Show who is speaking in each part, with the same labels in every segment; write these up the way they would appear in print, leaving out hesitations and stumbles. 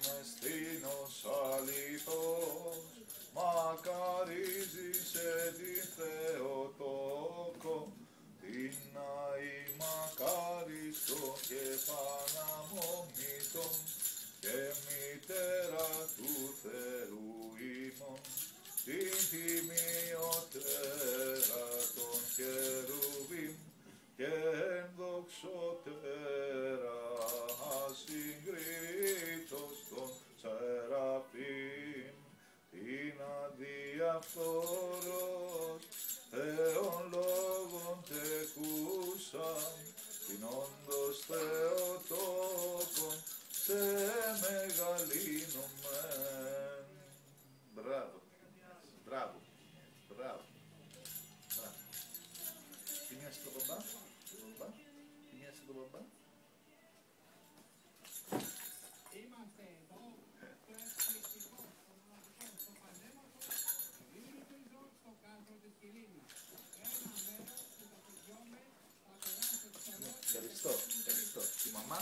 Speaker 1: μεστήνος αληθώς, μακαρίζησε τη Θεοτόκο, την αη μακάριστον και παναμόμητον, και μητέρα του Θεού ημών, την τιμιωτέρα των χερουβίμ, και ενδοξωτέρα ασυγκρίτως των σεραφείμ, την αδιαφθορός Θεόν λόγων τεκούσαν, την όντως Θεοτόκον σε μεγαλύνομεν. Μπράβο, μπράβο, μπράβο. Θυμιάσαι το μπαμπά, θυμιάσαι το μπαμπά.
Speaker 2: Είμαστε εδώ στο εκπληκτικό στο Πανέμορφο, γυρίζω στο κάτω της Κυρίνας. Ένα μέρος που το πηγιόμε θα περάσει ξερό.
Speaker 1: Ευχαριστώ, ευχαριστώ. Τη μαμά,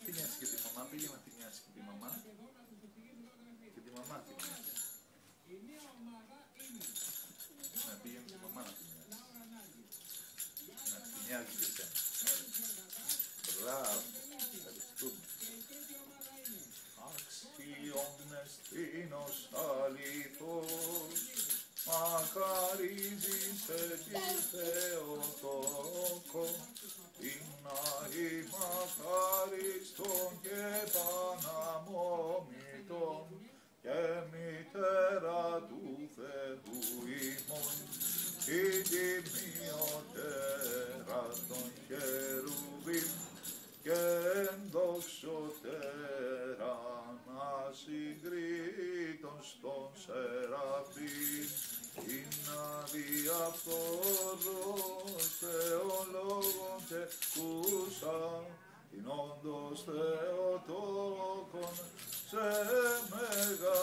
Speaker 1: θυμιάσαι και τη μαμά, πήγε να θυμιάσει και τη μαμά. Και τη μαμά θυμιάσαι.
Speaker 2: Η μία ομάδα είναι
Speaker 1: να πήγαινε τη μαμά να θυμιάσει. Να θυμιάζει και εσένα. Μπράβο, ευχαριστούμε. Αξιόν μεστήνος αληθώς, μακαρίζησε τη Θεοτόκο, την αη μακάριστον και παναμόμητον, και μητέρα του Θεού ημών, την τιμιωτέρα των χερουβίμ, και ενδοξωτέρα ασυγκρίτως των σεραφείμ, την αδιαφθορός Θεόν λόγων τεκούσαν, την όντως Θεοτόκον σε μεγαλύνομεν.